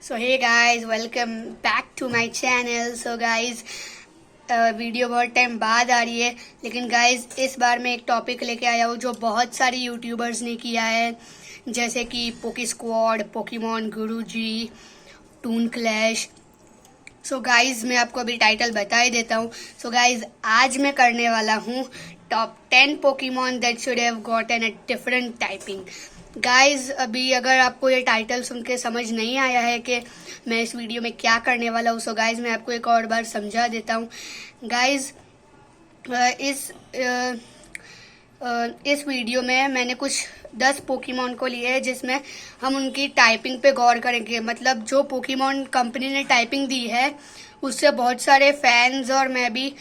So hey guys, welcome back to my channel. So guys, video बहुत time बाद आ रही है, लेकिन गाइस इस बार मैं एक टॉपिक लेके आया हूँ जो बहुत सारी यूट्यूबर्स ने किया है, जैसे कि पोकी स्क्वाड, पोकेमॉन गुरुजी, टून क्लैश। सो गाइज मैं आपको अभी टाइटल बता ही देता हूँ। सो गाइज आज मैं करने वाला हूँ top 10 Pokemon that should have gotten a different typing. Guys अभी अगर आपको ये टाइटल सुन के समझ नहीं आया है कि मैं इस वीडियो में क्या करने वाला हूँ, सो गाइज मैं आपको एक और बार समझा देता हूँ। गाइज इस वीडियो में मैंने कुछ 10 पोकेमॉन को लिए है, जिसमें हम उनकी टाइपिंग पे गौर करेंगे। मतलब जो पोकेमॉन कंपनी ने टाइपिंग दी है उससे बहुत सारे फैंस और मैं भी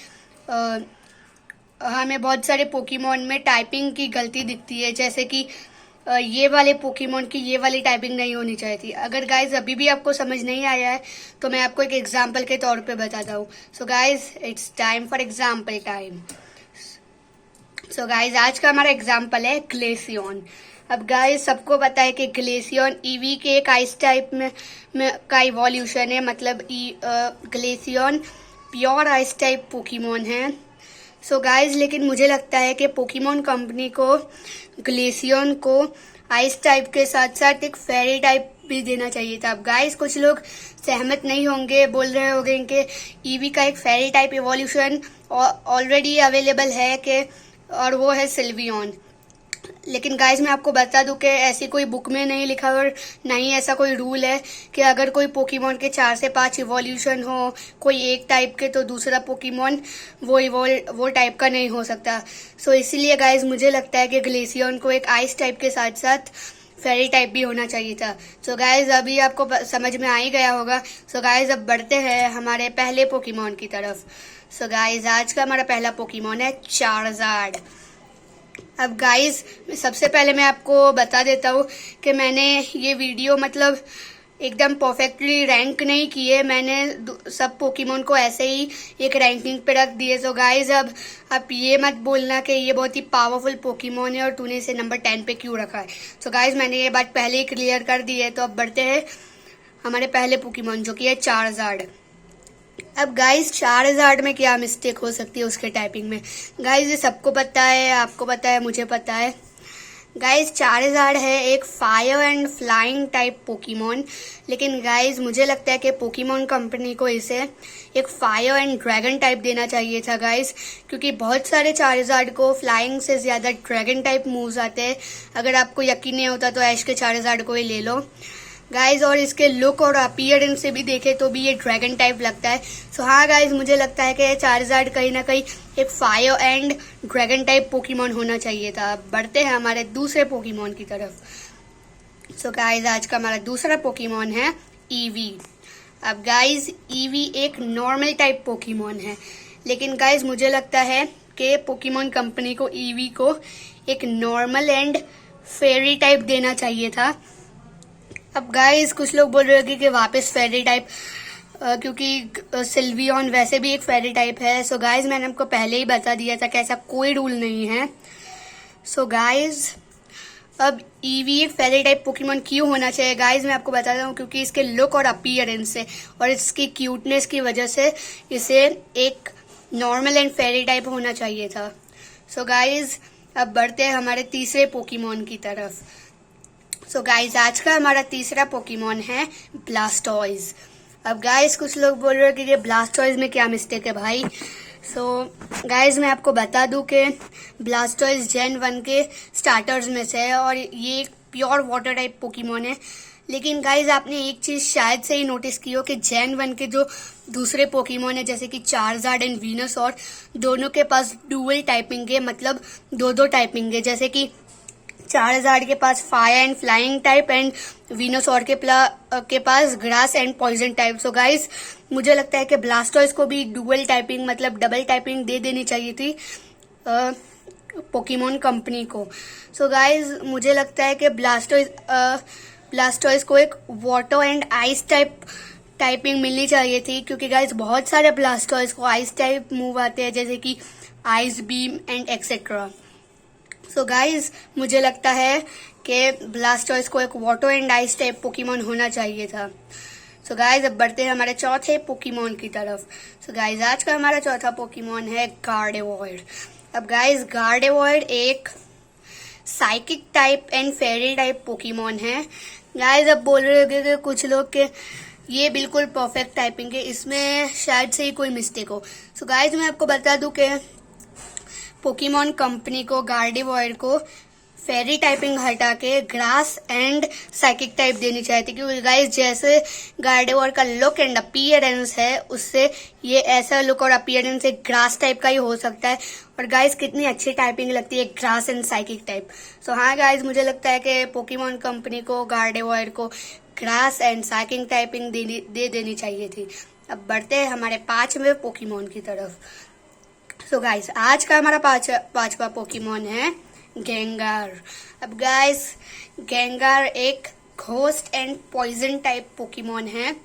हमें बहुत सारे पोकेमॉन में टाइपिंग की गलती दिखती है, जैसे कि ये वाले पोकेमॉन की ये वाली टाइपिंग नहीं होनी चाहिए थी। अगर गाइज अभी भी आपको समझ नहीं आया है तो मैं आपको एक एग्जाम्पल के तौर पे बताता हूँ। So guys it's time for example time. So guys आज का हमारा एग्जाम्पल है ग्लेसियन। अब गाइज सबको पता है कि ग्लेसियन ईवी के एक आइस टाइप में का इवोल्यूशन है। मतलब ग्लेसियन प्योर आइस टाइप पोकेमॉन है। सो गाइज लेकिन मुझे लगता है कि पोकेमॉन कंपनी को ग्लेसियन को आइस टाइप के साथ साथ एक फेरी टाइप भी देना चाहिए था। अब गाइस कुछ लोग सहमत नहीं होंगे, बोल रहे होंगे कि ईवी का एक फेरी टाइप इवोल्यूशन ऑलरेडी अवेलेबल है कि और वो है सिल्वियन। लेकिन गाइज मैं आपको बता दूं कि ऐसी कोई बुक में नहीं लिखा और ना ही ऐसा कोई रूल है कि अगर कोई पोकेमॉन के 4 से 5 इवोल्यूशन हो कोई एक टाइप के, तो दूसरा पोकेमॉन वो टाइप का नहीं हो सकता। सो इसीलिए गाइज मुझे लगता है कि ग्लेसियन को एक आइस टाइप के साथ साथ फेरी टाइप भी होना चाहिए था। सो गाइज अभी आपको समझ में आ ही गया होगा। सो गाइज अब बढ़ते हैं हमारे पहले पोकेमॉन की तरफ। सो गाइज आज का हमारा पहला पोकेमॉन है चार्जार्ड। अब गाइस सबसे पहले मैं आपको बता देता हूँ कि मैंने ये वीडियो मतलब एकदम परफेक्टली रैंक नहीं किए। मैंने सब पोकेमॉन को ऐसे ही एक रैंकिंग पे रख दिए। सो गाइस अब आप ये मत बोलना कि ये बहुत ही पावरफुल पोकेमॉन है और तूने इसे नंबर 10 पे क्यों रखा है। सो गाइस मैंने ये बात पहले ही क्लियर कर दी है। तो अब बढ़ते हैं हमारे पहले पोकेमॉन जो कि है चार्जार्ड। अब गाइस चार्जार्ड में क्या मिस्टेक हो सकती है उसके टाइपिंग में। गाइस ये सबको पता है, आपको पता है, मुझे पता है। गाइस चार्जार्ड है एक fire and flying type Pokemon, लेकिन गाइस मुझे लगता है कि पोकेमॉन कंपनी को इसे एक फायर एंड ड्रैगन टाइप देना चाहिए था गाइस, क्योंकि बहुत सारे चार्जार्ड को फ्लाइंग से ज्यादा ड्रैगन टाइप मूव्स आते हैं। अगर आपको यकीन नहीं होता तो ऐश के चार्जार्ड को ही ले लो गाइज, और इसके लुक और अपीयरेंस से भी देखे तो भी ये ड्रैगन टाइप लगता है। सो हाँ गाइज मुझे लगता है कि चार्जार्ड कहीं ना कहीं एक fire and dragon type Pokemon होना चाहिए था। बढ़ते हैं हमारे दूसरे पोकेमॉन की तरफ। सो गाइज आज का हमारा दूसरा पोकेमॉन है ईवी। अब गाइज ईवी एक नॉर्मल टाइप पोकेमॉन है, लेकिन गाइज मुझे लगता है कि पोकेमॉन कंपनी को ईवी को एक नॉर्मल एंड फेरी टाइप देना चाहिए था। अब गाइस कुछ लोग बोल रहे हैं कि वापस फेरी टाइप, क्योंकि सिल्वियन वैसे भी एक फेरी टाइप है। सो गाइस मैंने आपको पहले ही बता दिया था कि ऐसा कोई रूल नहीं है। सो गाइस अब ईवी एक फेरी टाइप पोकेमॉन क्यों होना चाहिए गाइस मैं आपको बताता हूँ, क्योंकि इसके लुक और अपीयरेंस से और इसकी क्यूटनेस की वजह से इसे एक नॉर्मल एंड फेरी टाइप होना चाहिए था। सो गाइस अब बढ़ते हैं हमारे तीसरे पोकेमॉन की तरफ। सो गाइज आज का हमारा तीसरा पोकेमॉन है ब्लास्टॉइज। अब गाइज कुछ लोग बोल रहे हैं कि ये ब्लास्टॉइज में क्या मिस्टेक है भाई। सो गाइज मैं आपको बता दूं कि ब्लास्टॉइज जेन 1 के स्टार्टर्स में से है और ये एक प्योर वाटर टाइप पोकेमॉन है। लेकिन गाइज आपने एक चीज शायद से ही नोटिस की हो कि जेन 1 के जो दूसरे पोकेमॉन है जैसे कि चार्जार्ड एंड वीनस, और दोनों के पास डुअल टाइपिंग है, मतलब दो टाइपिंग है। जैसे कि चार्जार्ड के पास fire and flying type and Venusaur के पास grass and poison type. So guys मुझे लगता है कि ब्लास्टॉइज को भी डुअल टाइपिंग मतलब डबल टाइपिंग दे देनी चाहिए थी पोकेमॉन कंपनी को। सो गाइस मुझे लगता है कि ब्लास्टॉइज को एक वाटर एंड आइस टाइपिंग मिलनी चाहिए थी, क्योंकि गाइस बहुत सारे ब्लास्टॉइज को आइस टाइप मूव आते हैं जैसे कि ice beam and etcetera. So guys मुझे लगता है कि ब्लास्टॉइज को एक water and ice type Pokemon होना चाहिए था। सो गाइज अब बढ़ते हैं हमारे चौथे पोकेमॉन की तरफ। सो गाइज आज का हमारा चौथा पोकेमॉन है गार्डेवॉइड। अब गाइज गार्डेवॉइड एक psychic type and fairy type Pokemon है। गाइज अब बोल रहे होंगे कि कुछ लोग के ये बिल्कुल परफेक्ट टाइपिंग है, इसमें शायद से ही कोई मिस्टेक हो। सो गाइज मैं आपको बता दूं कि पोकेमॉन कंपनी को गार्डेवॉइड को फेरी टाइपिंग हटा के ग्रास एंड साइकिक टाइप देनी चाहिए थी, क्योंकि गाइस जैसे गार्डेवॉइड का लुक एंड अपीयरेंस है उससे ये ऐसा लुक और अपीयरेंस एक ग्रास टाइप का ही हो सकता है। और गाइस कितनी अच्छी टाइपिंग लगती है ग्रास एंड साइकिक टाइप। सो हाँ गाइस मुझे लगता है कि पोकेमॉन कंपनी को गार्डेवॉइड को ग्रास एंड साइकिक टाइपिंग दे देनी चाहिए थी। अब बढ़ते हैं हमारे पांचवें पोकेमॉन की तरफ। सो गाइस आज का हमारा पांचवा पोकेमॉन है गेंगार। अब गाइस गेंगार एक ghost and poison type Pokemon है।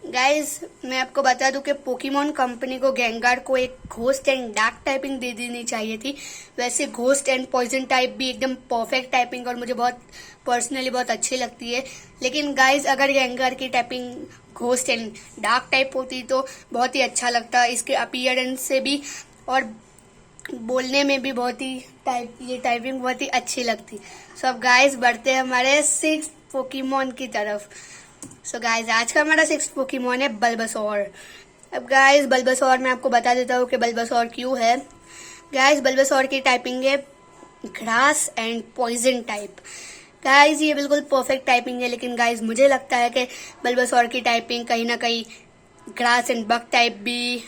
गाइस मैं आपको बता दूं कि पोकेमॉन कंपनी को गेंगार को एक घोस्ट एंड डार्क टाइपिंग दे देनी चाहिए थी। वैसे घोस्ट एंड पॉइजन टाइप भी एकदम परफेक्ट टाइपिंग और मुझे बहुत पर्सनली बहुत अच्छी लगती है। लेकिन गाइस अगर गेंगार की typing ghost and dark type होती तो बहुत ही अच्छा लगता, इसके अपीयरेंस से भी और बोलने में भी बहुत ही ये टाइपिंग बहुत ही अच्छी लगती। सो अब गाइस बढ़ते हैं हमारे 6th पोकेमॉन की तरफ। सो गाइस आज का हमारा 6th पोकेमॉन है बल्बासोर। अब गाइस बल्बासोर मैं आपको बता देता हूँ कि बल्बासोर क्यों है। गाइस बल्बासोर की टाइपिंग है grass and poison type. Guys ये बिल्कुल परफेक्ट टाइपिंग है, लेकिन गाइस मुझे लगता है कि बल्बासोर की टाइपिंग कहीं ना कहीं ग्रास एंड बग टाइप भी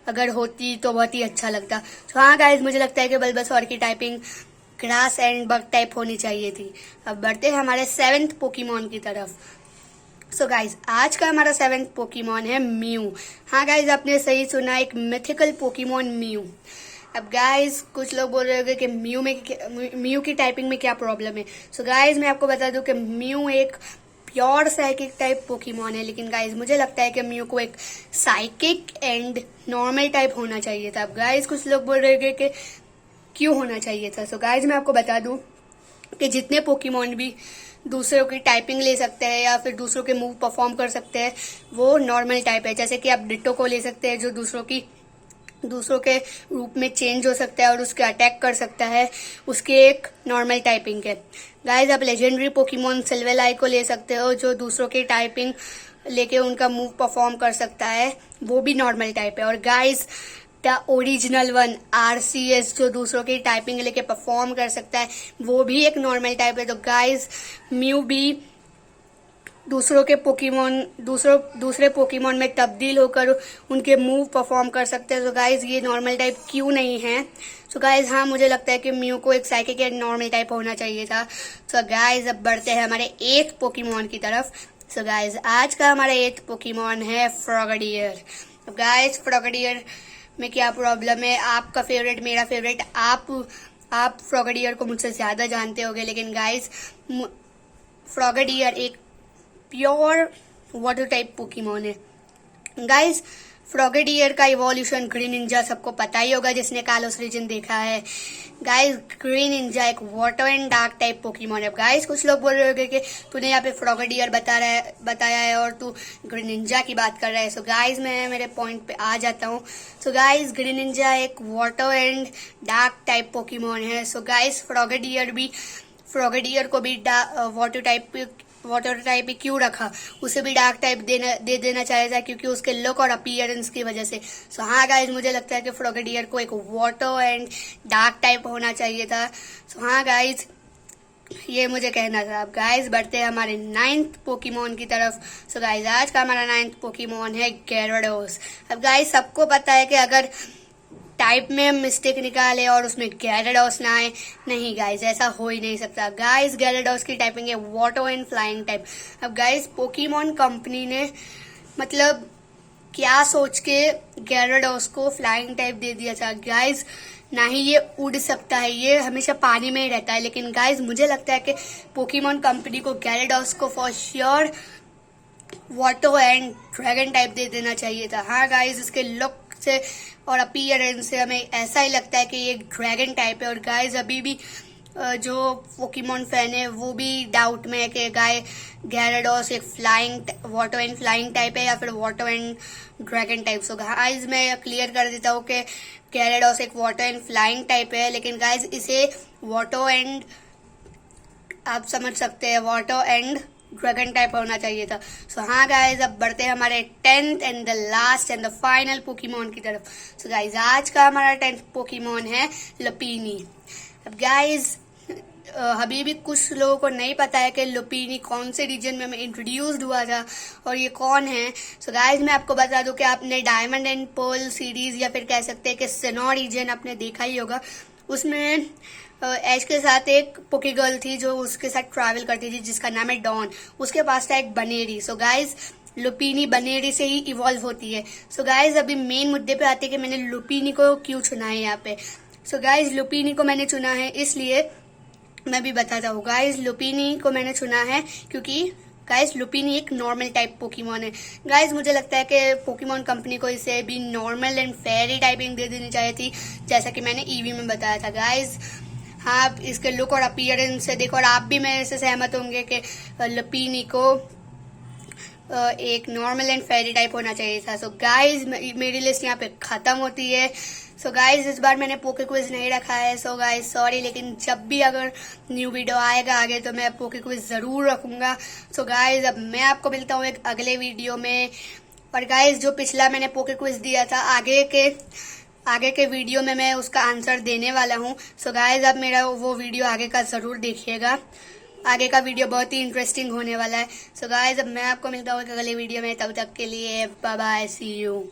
अगर होती तो बहुत ही अच्छा लगता। तो हाँ गाइज मुझे लगता है कि बल्बासोर की typing grass and bug type होनी चाहिए थी। अब बढ़ते हैं हमारे 7th पोकेमॉन की तरफ। सो गाइज आज का हमारा 7th पोकेमॉन है म्यू। हाँ गाइज आपने सही सुना, एक मिथिकल पोकेमॉन म्यू। अब गाइज कुछ लोग बोल रहे होंगे कि म्यू की टाइपिंग में क्या प्रॉब्लम है। सो गाइज मैं आपको बता दूं कि म्यू एक प्योर साइकिक टाइप पोकेमॉन है, लेकिन गाइज मुझे लगता है कि म्यू को एक साइकिक एंड नॉर्मल टाइप होना चाहिए था। अब गाइज कुछ लोग बोल रहे हैं कि क्यों होना चाहिए था। सो गाइज मैं आपको बता दूं कि जितने पोकेमॉन भी दूसरों की टाइपिंग ले सकते हैं या फिर दूसरों के मूव परफॉर्म कर सकते हैं वो नॉर्मल टाइप है। जैसे कि आप डिट्टो को ले सकते हैं जो दूसरों के रूप में चेंज हो सकता है और उसके अटैक कर सकता है, उसकी एक नॉर्मल टाइपिंग है। गाइज आप लेजेंडरी पोकेमॉन सिल्वेलाई को ले सकते हो जो दूसरों की टाइपिंग लेके उनका मूव परफॉर्म कर सकता है, वो भी नॉर्मल टाइप है। और guys the original one RCS जो दूसरों की टाइपिंग लेके परफॉर्म कर सकता है वो भी एक नॉर्मल टाइप है। तो गाइज म्यू भी दूसरे पोकेमॉन में तब्दील होकर उनके मूव परफॉर्म कर सकते हैं। तो गाइज ये नॉर्मल टाइप क्यों नहीं है। सो गाइज हाँ मुझे लगता है कि म्यू को एक साइकिक एंड नॉर्मल टाइप होना चाहिए था। सो गाइज अब बढ़ते हैं हमारे 8th पोकेमॉन की तरफ। सो गाइज आज का हमारा 8th पोकेमॉन है फ्रॉगडियर। अब गाइज फ्रॉगडियर में क्या प्रॉब्लम है, आपका फेवरेट मेरा फेवरेट, आप फ्रॉगडियर को मुझसे ज्यादा जानते होंगे, लेकिन गाइज फ्रॉगडियर एक प्योर वाटर टाइप पोकेमॉन है। गाइज फ्रॉगडियर का इवोल्यूशन ग्रीन निंजा सबको पता ही होगा जिसने कालोस रीजन देखा है। गाइज ग्रीन निंजा एक water and dark type Pokemon है। गाइज कुछ लोग बोल रहे होंगे कि तूने यहाँ पे फ्रॉगडियर बताया है और तू ग्रीन निंजा की बात कर रहा है। सो गाइज मैं मेरे पॉइंट पे आ जाता हूँ। सो गाइज ग्रीन निंजा एक water and dark type Pokemon है। सो गाइज फ्रॉगडियर को भी वाटर टाइप ही क्यों रखा, उसे भी डार्क टाइप दे देना चाहिए था क्योंकि उसके लुक और अपीयरेंस की वजह से। सो हाँ गाइज मुझे लगता है कि फ्रॉगडियर को एक वाटर एंड डार्क टाइप होना चाहिए था। सो हाँ गाइज ये मुझे कहना था। अब गाइज बढ़ते हैं हमारे 9th पोकेमॉन की तरफ। सो गाइज आज का हमारा 9th पोकेमॉन है gyarados। अब गाइज सबको पता है कि अगर टाइप में मिस्टेक निकाले और उसमें gyarados ना आए, नहीं गाइज ऐसा हो ही नहीं सकता। गाइज gyarados की टाइपिंग है वाटर एंड फ्लाइंग टाइप। अब गाइज पोकेमॉन कंपनी ने मतलब क्या सोच के gyarados को फ्लाइंग टाइप दे दिया था। गाइज ना ही ये उड़ सकता है, ये हमेशा पानी में ही रहता है, लेकिन गाइज मुझे लगता है कि पोकेमॉन कंपनी को gyarados को for sure water and dragon type दे देना चाहिए था। हाँ गाइज इसके लुक से और अपीयरेंस से हमें ऐसा ही लगता है कि ये ड्रैगन टाइप है। और गाइज अभी भी जो पोकेमॉन फैन है वो भी डाउट में है कि गैराडोस एक flying water and flying type है या फिर water and dragon type. So guys मैं क्लियर कर देता हूँ कि गैराडोस एक वाटर एंड फ्लाइंग टाइप है, लेकिन गाइज इसे वाटर एंड आप समझ सकते हैं वाटर एंड ड्रैगन टाइप होना चाहिए था। सो हाँ गाइज, अब बढ़ते हैं हमारे 10th and the last and the final Pokemon की तरफ। सो गाइज आज का हमारा 10th पोकेमॉन है लुपिनी। अब गाइज अभी भी कुछ लोगों को नहीं पता है कि लुपिनी कौन से रीजन में इंट्रोड्यूस्ड हुआ था और ये कौन है। सो गाइज मैं आपको बता दूं कि आपने डायमंड एंड पर्ल सीरीज या फिर कह सकते हैं कि सिनोर रीजन आपने देखा ही होगा। उसमें ऐश के साथ एक पोके गर्ल थी जो उसके साथ ट्रैवल करती थी जिसका नाम है डॉन। उसके पास था एक बनेरी। सो गाइज लुपिनी बनेरी से ही इवॉल्व होती है। सो गाइज अभी मेन मुद्दे पे आते हैं कि मैंने लुपिनी को क्यों चुना है यहाँ पे। सो गाइज लुपिनी को मैंने चुना है इसलिए मैं भी बताता हूँ। गाइज लुपिनी को मैंने चुना है क्योंकि गाइज लुपिनी एक नॉर्मल टाइप पोकेमॉन है। गाइज मुझे लगता है कि पोकेमॉन कंपनी को इसे भी नॉर्मल एंड फेयरी टाइपिंग दे देनी चाहिए थी, जैसा कि मैंने ईवी में बताया था। गाइज हाँ, आप इसके लुक और अपीयरेंस से देखो और आप भी मेरे से सहमत होंगे कि लुपिनी को एक नॉर्मल एंड फेयरी टाइप होना चाहिए था। सो गाइज मेरी लिस्ट यहाँ पे खत्म होती है। सो गाइज इस बार मैंने पोके क्विज नहीं रखा है। सो गाइज सॉरी, लेकिन जब भी अगर न्यू वीडियो आएगा आगे तो मैं पोके क्विज जरूर रखूंगा। सो गाइज अब मैं आपको मिलता हूँ एक अगले वीडियो में। और गाइज जो पिछला मैंने पोके क्विज दिया था आगे के वीडियो में मैं उसका आंसर देने वाला हूँ। सो गाइज अब मेरा वो वीडियो आगे का जरूर देखिएगा। आगे का वीडियो बहुत ही इंटरेस्टिंग होने वाला है। सो गाइज अब मैं आपको मिलता हूँ एक अगले वीडियो में। तब तक के लिए बाय बाय, सी यू।